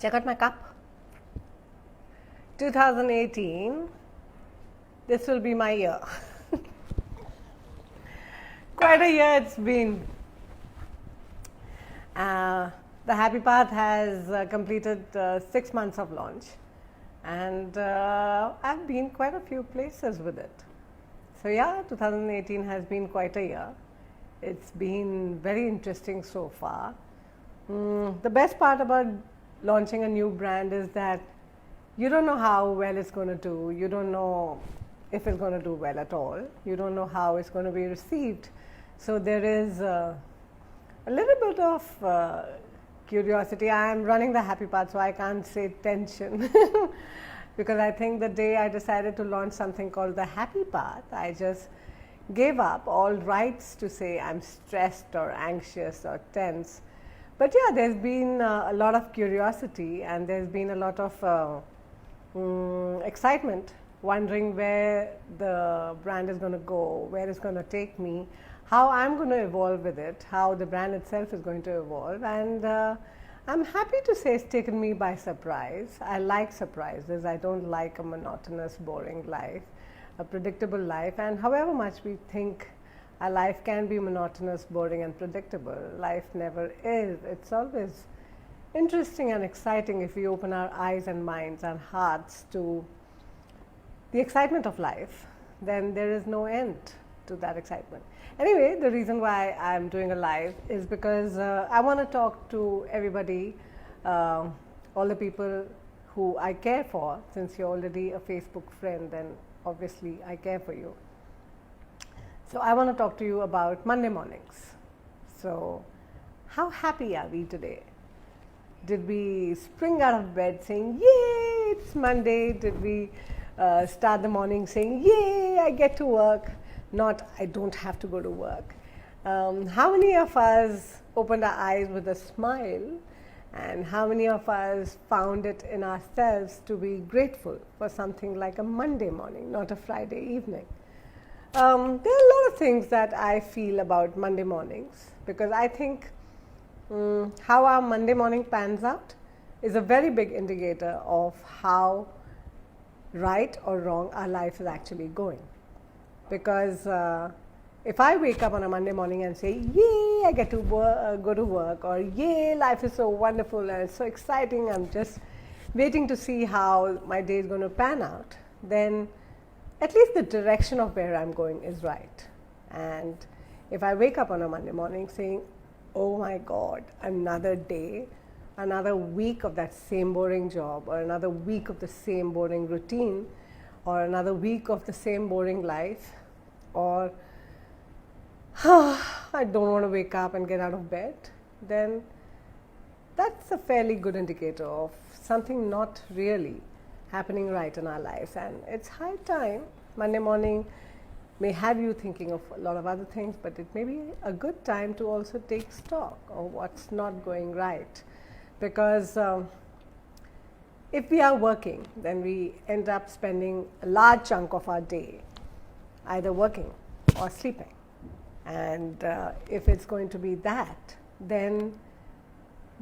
Check out my cup. 2018, this will be my year. Quite a year it's been. The Happy Path has completed 6 months of launch, and I've been quite a few places with it. So yeah, 2018 has been quite a year. It's been very interesting so far. The best part about launching a new brand is that you don't know how well it's going to do. You don't know if it's going to do well at all. You don't know how it's going to be received. So there is a little bit of curiosity. I am running the Happy Path, so I can't say tension. Because I think the day I decided to launch something called the Happy Path, I just gave up all rights to say I'm stressed or anxious or tense. But yeah, there's been a lot of curiosity, and there's been a lot of excitement, wondering where the brand is going to go, where it's going to take me, how I'm going to evolve with it, how the brand itself is going to evolve. And I'm happy to say it's taken me by surprise. I like surprises. I don't like a monotonous, boring life, a predictable life. And however much we think our life can be monotonous, boring and predictable, life never is. It's always interesting and exciting if we open our eyes and minds and hearts to the excitement of life. Then there is no end to that excitement. Anyway, the reason why I'm doing a live is because I want to talk to everybody, all the people who I care for. Since you're already a Facebook friend, then obviously I care for you. So I want to talk to you about Monday mornings. So how happy are we today? Did we spring out of bed saying, yay, it's Monday? Did we start the morning saying, yay, I get to work? Not, I don't have to go to work. How many of us opened our eyes with a smile, and how many of us found it in ourselves to be grateful for something like a Monday morning, not a Friday evening? There are a lot of things that I feel about Monday mornings, because I think how our Monday morning pans out is a very big indicator of how right or wrong our life is actually going. Because if I wake up on a Monday morning and say, yay, I get to go to work, or yay, life is so wonderful and it's so exciting, I'm just waiting to see how my day is going to pan out, then at least the direction of where I'm going is right. And if I wake up on a Monday morning saying, oh my God, another day, another week of that same boring job, or another week of the same boring routine, or another week of the same boring life, or I don't want to wake up and get out of bed, then that's a fairly good indicator of something not really happening right in our lives. And it's high time. Monday morning may have you thinking of a lot of other things, but it may be a good time to also take stock of what's not going right. Because if we are working, then we end up spending a large chunk of our day either working or sleeping. And if it's going to be that, then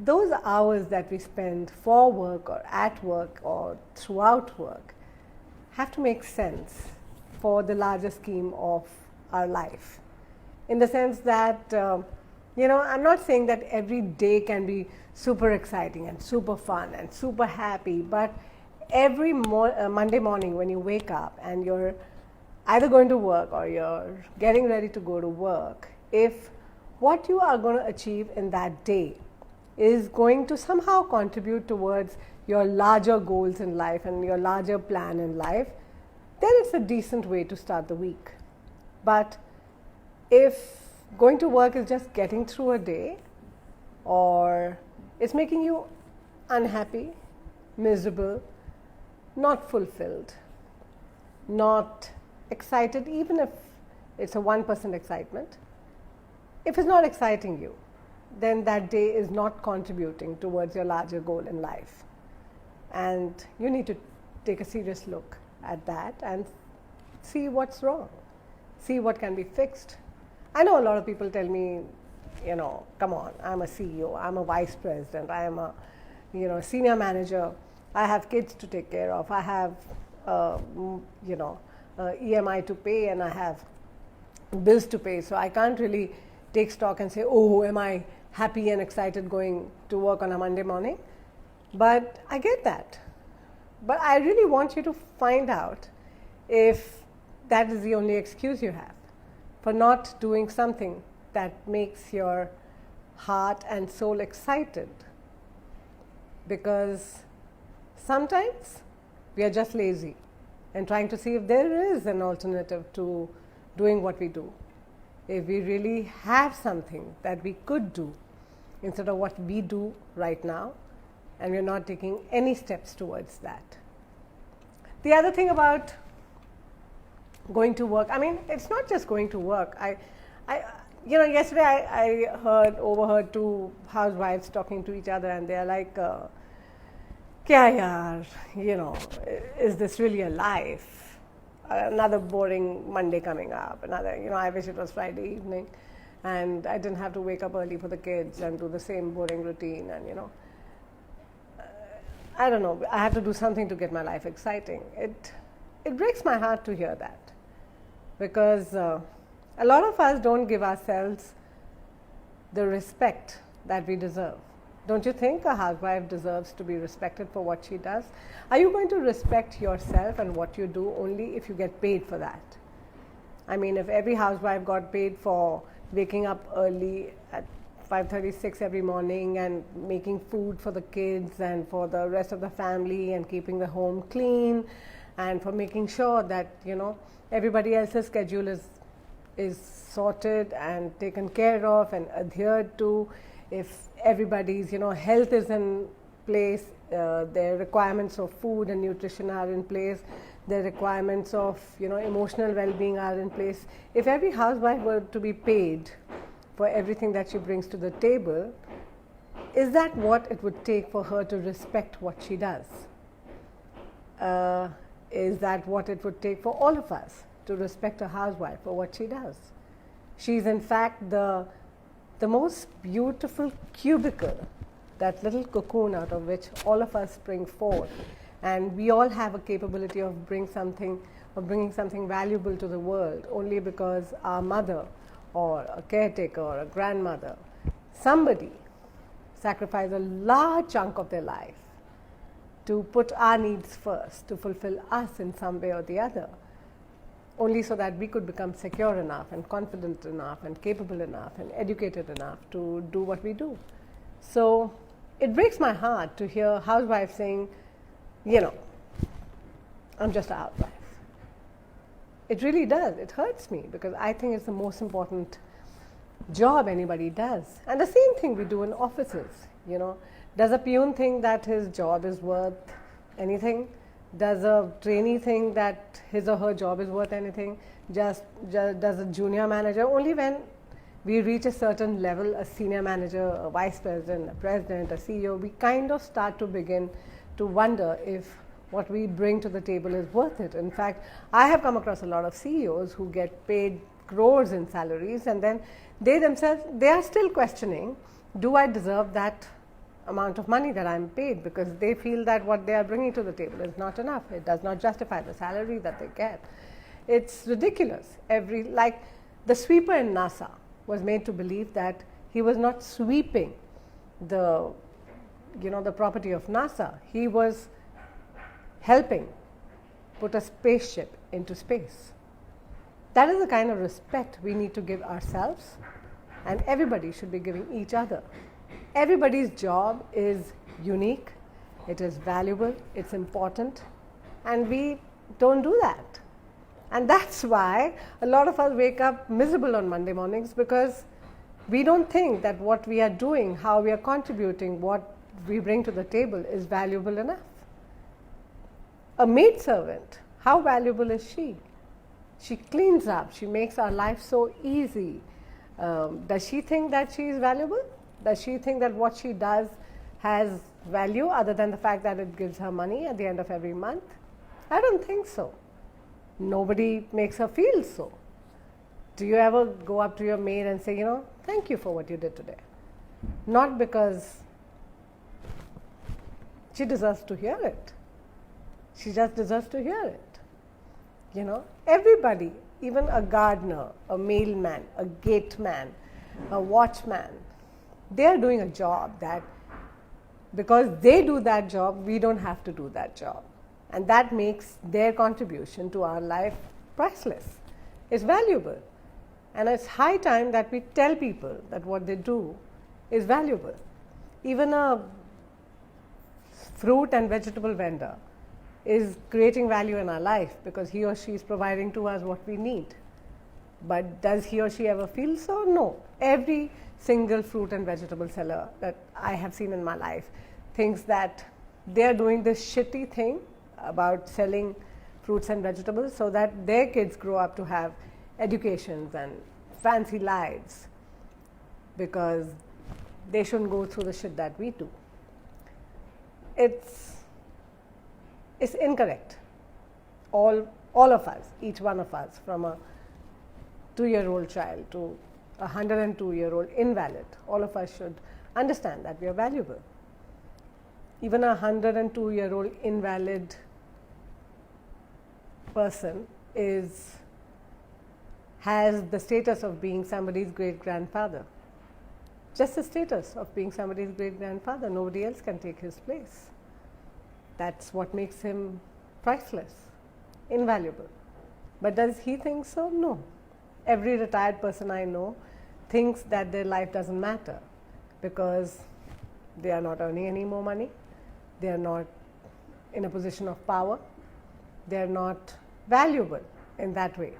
those hours that we spend for work or at work or throughout work have to make sense for the larger scheme of our life. In the sense that, I'm not saying that every day can be super exciting and super fun and super happy, but every Monday morning when you wake up and you're either going to work or you're getting ready to go to work, if what you are going to achieve in that day is going to somehow contribute towards your larger goals in life and your larger plan in life, then it's a decent way to start the week. But if going to work is just getting through a day, or it's making you unhappy, miserable, not fulfilled, not excited, even if it's a 1% excitement, if it's not exciting you, then that day is not contributing towards your larger goal in life. And you need to take a serious look at that and see what's wrong, see what can be fixed. I know a lot of people tell me, come on, I'm a CEO, I'm a vice president, I am a senior manager. I have kids to take care of. I have, EMI to pay, and I have bills to pay. So I can't really take stock and say, oh, am I happy and excited going to work on a Monday morning? But I get that. But I really want you to find out if that is the only excuse you have for not doing something that makes your heart and soul excited. Because sometimes we are just lazy and trying to see if there is an alternative to doing what we do. If we really have something that we could do instead of what we do right now, and we're not taking any steps towards that. The other thing about going to work, I mean, it's not just going to work. Yesterday I overheard two housewives talking to each other, and they're like, kya yaar, is this really a life? Another boring Monday coming up, I wish it was Friday evening and I didn't have to wake up early for the kids and do the same boring routine, and I don't know, I have to do something to get my life exciting. It breaks my heart to hear that, because a lot of us don't give ourselves the respect that we deserve. Don't you think a housewife deserves to be respected for what she does? Are you going to respect yourself and what you do only if you get paid for that? I mean, if every housewife got paid for waking up early at 5:36 every morning and making food for the kids and for the rest of the family and keeping the home clean and for making sure that, everybody else's schedule is sorted and taken care of and adhered to, if everybody's health is in place, their requirements of food and nutrition are in place, their requirements of emotional well-being are in place. If every housewife were to be paid for everything that she brings to the table, is that what it would take for her to respect what she does? Is that what it would take for all of us to respect a housewife for what she does? She's in fact the most beautiful cubicle, that little cocoon out of which all of us spring forth, and we all have a capability of bringing something valuable to the world only because our mother or a caretaker or a grandmother, somebody sacrificed a large chunk of their life to put our needs first, to fulfill us in some way or the other, only so that we could become secure enough and confident enough and capable enough and educated enough to do what we do. So it breaks my heart to hear housewives saying, I'm just a housewife. It really does. It hurts me, because I think it's the most important job anybody does. And the same thing we do in offices. Does a peon think that his job is worth anything? Does a trainee think that his or her job is worth anything? Does a junior manager? Only when we reach a certain level, a senior manager, a vice president, a president, a CEO, we kind of start to begin to wonder if what we bring to the table is worth it. In fact, I have come across a lot of CEOs who get paid crores in salaries, and then they themselves, they are still questioning, do I deserve that amount of money that I'm paid? Because they feel that what they are bringing to the table is not enough. It does not justify the salary that they get. It's ridiculous. Like the sweeper in NASA was made to believe that he was not sweeping the property of NASA. He was helping put a spaceship into space. That is the kind of respect we need to give ourselves, and everybody should be giving each other. Everybody's job is unique, it is valuable, it's important, and we don't do that. And that's why a lot of us wake up miserable on Monday mornings, because we don't think that what we are doing, how we are contributing, what we bring to the table is valuable enough. A maid servant, how valuable is she? She cleans up, she makes our life so easy. Does she think that she is valuable? Does she think that what she does has value other than the fact that it gives her money at the end of every month? I don't think so. Nobody makes her feel so. Do you ever go up to your maid and say, thank you for what you did today? Not because she deserves to hear it. She just deserves to hear it. Everybody, even a gardener, a mailman, a gateman, a watchman, they are doing a job that because they do that job, we don't have to do that job. And that makes their contribution to our life priceless. It's valuable. And it's high time that we tell people that what they do is valuable. Even a fruit and vegetable vendor is creating value in our life because he or she is providing to us what we need. But does he or she ever feel so? No. Every single fruit and vegetable seller that I have seen in my life thinks that they are doing this shitty thing about selling fruits and vegetables so that their kids grow up to have educations and fancy lives because they shouldn't go through the shit that we do. It's incorrect. All of us, each one of us, from a 2-year-old child to a 102-year-old invalid, all of us should understand that we are valuable. Even a 102-year-old invalid person has the status of being somebody's great-grandfather. Just the status of being somebody's great-grandfather. Nobody else can take his place. That's what makes him priceless, invaluable. But does he think so? No. Every retired person I know thinks that their life doesn't matter because they are not earning any more money, they are not in a position of power, they are not valuable in that way.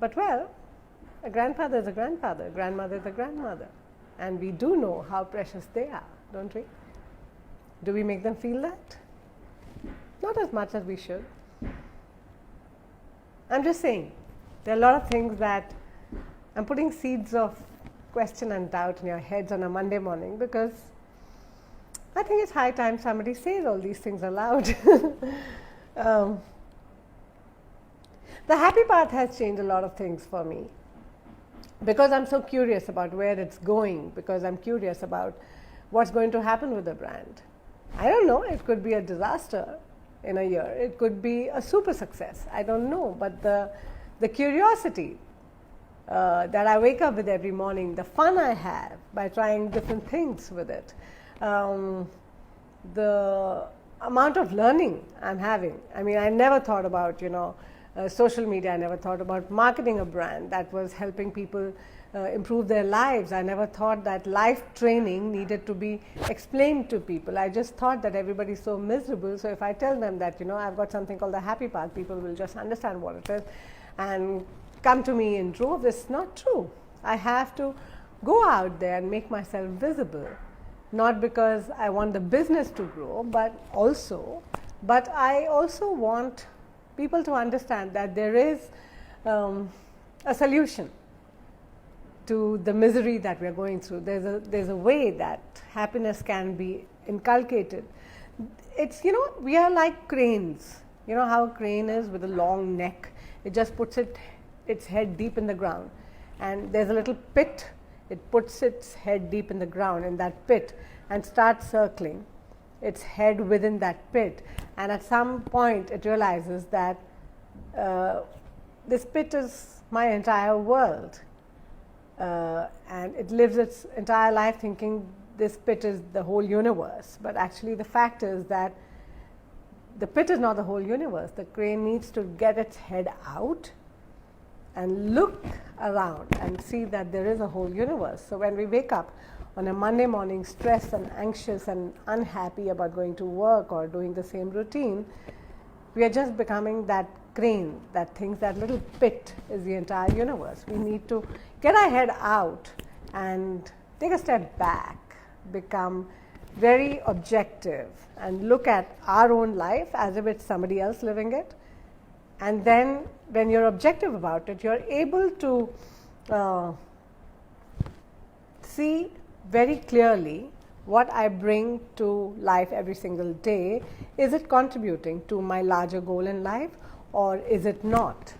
But well, a grandfather is a grandfather, a grandmother is a grandmother, and we do know how precious they are, don't we? Do we make them feel that? Not as much as we should. I'm just saying, there are a lot of things that I'm putting seeds of question and doubt in your heads on a Monday morning because I think it's high time somebody says all these things aloud. The happy path has changed a lot of things for me because I'm so curious about where it's going, because I'm curious about what's going to happen with the brand. I don't know, it could be a disaster in a year, it could be a super success, I don't know, but the curiosity that I wake up with every morning, the fun I have by trying different things with it, the amount of learning I'm having. I mean, I never thought about, social media, I never thought about marketing a brand that was helping people improve their lives. I never thought that life training needed to be explained to people. I just thought that everybody's so miserable, so if I tell them that, I've got something called the happy path, people will just understand what it is and come to me in droves. It's not true. I have to go out there and make myself visible, not because I want the business to grow, but I also want people to understand that there is a solution to the misery that we are going through. There's a way that happiness can be inculcated. It's, we are like cranes. You know how a crane is with a long neck? It just puts its head deep in the ground, and there's a little pit. It puts its head deep in the ground in that pit and starts circling its head within that pit, and at some point it realizes that this pit is my entire world, and it lives its entire life thinking this pit is the whole universe. But actually the fact is that the pit is not the whole universe. The crane needs to get its head out and look around and see that there is a whole universe. So when we wake up on a Monday morning stressed and anxious and unhappy about going to work or doing the same routine, we are just becoming that crane that thinks that little pit is the entire universe. We need to get our head out and take a step back, become very objective and look at our own life as if it's somebody else living it. And then when you're objective about it, you're able to see very clearly what I bring to life every single day. Is it contributing to my larger goal in life or is it not?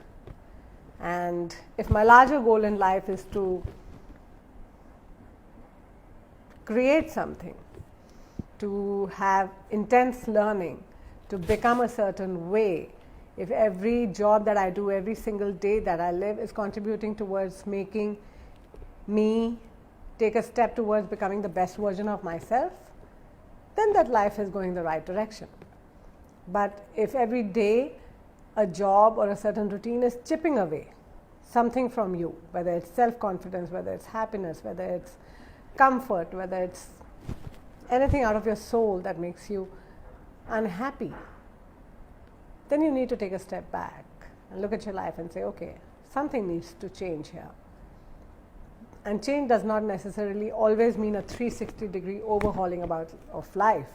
And if my larger goal in life is to create something to have intense learning, to become a certain way, if every job that I do, every single day that I live is contributing towards making me take a step towards becoming the best version of myself, then that life is going the right direction. But if every day a job or a certain routine is chipping away something from you, whether it's self-confidence, whether it's happiness, whether it's comfort, whether it's anything out of your soul that makes you unhappy, then you need to take a step back and look at your life and say, okay, something needs to change here. And change does not necessarily always mean a 360-degree overhauling of life.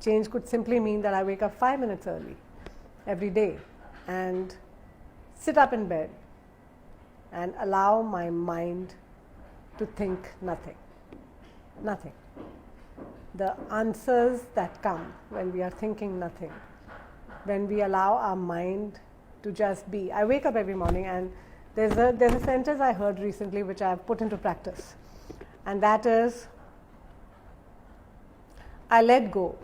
Change could simply mean that I wake up 5 minutes early every day and sit up in bed and allow my mind to think nothing. Nothing. The answers that come when we are thinking nothing, when we allow our mind to just be. I wake up every morning and there's a sentence I heard recently which I have put into practice, and that is, I let go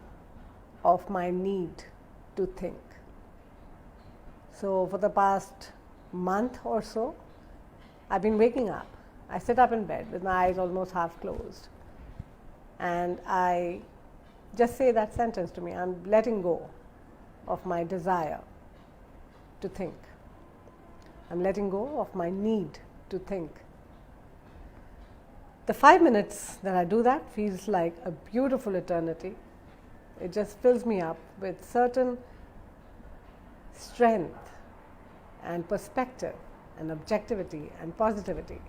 of my need to think. So for the past month or so, I've been waking up. I sit up in bed with my eyes almost half closed, and I just say that sentence to me. I'm letting go of my desire to think. I'm letting go of my need to think. The 5 minutes that I do that feels like a beautiful eternity. It just fills me up with certain strength and perspective and objectivity and positivity.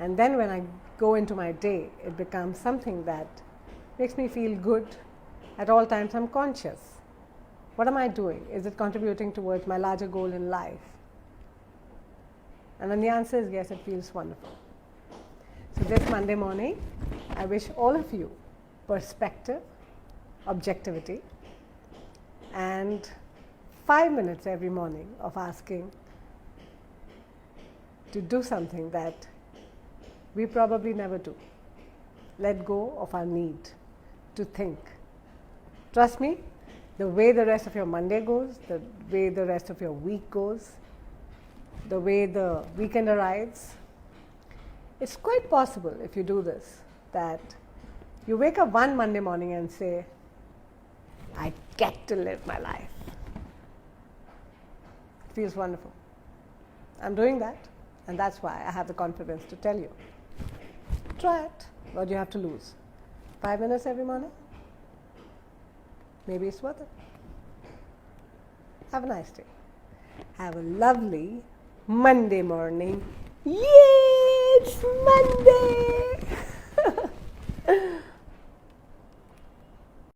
And then when I go into my day, it becomes something that makes me feel good at all times. I'm conscious. What am I doing? Is it contributing towards my larger goal in life? And when the answer is yes, it feels wonderful. So this Monday morning, I wish all of you perspective, objectivity, and 5 minutes every morning of asking to do something that we probably never do. Let go of our need to think. Trust me, the way the rest of your Monday goes, the way the rest of your week goes, the way the weekend arrives, it's quite possible if you do this that you wake up one Monday morning and say, I get to live my life. It feels wonderful. I'm doing that, and that's why I have the confidence to tell you. Try it. What do you have to lose? 5 minutes every morning? Maybe it's worth it. Have a nice day. Have a lovely Monday morning. Yay! It's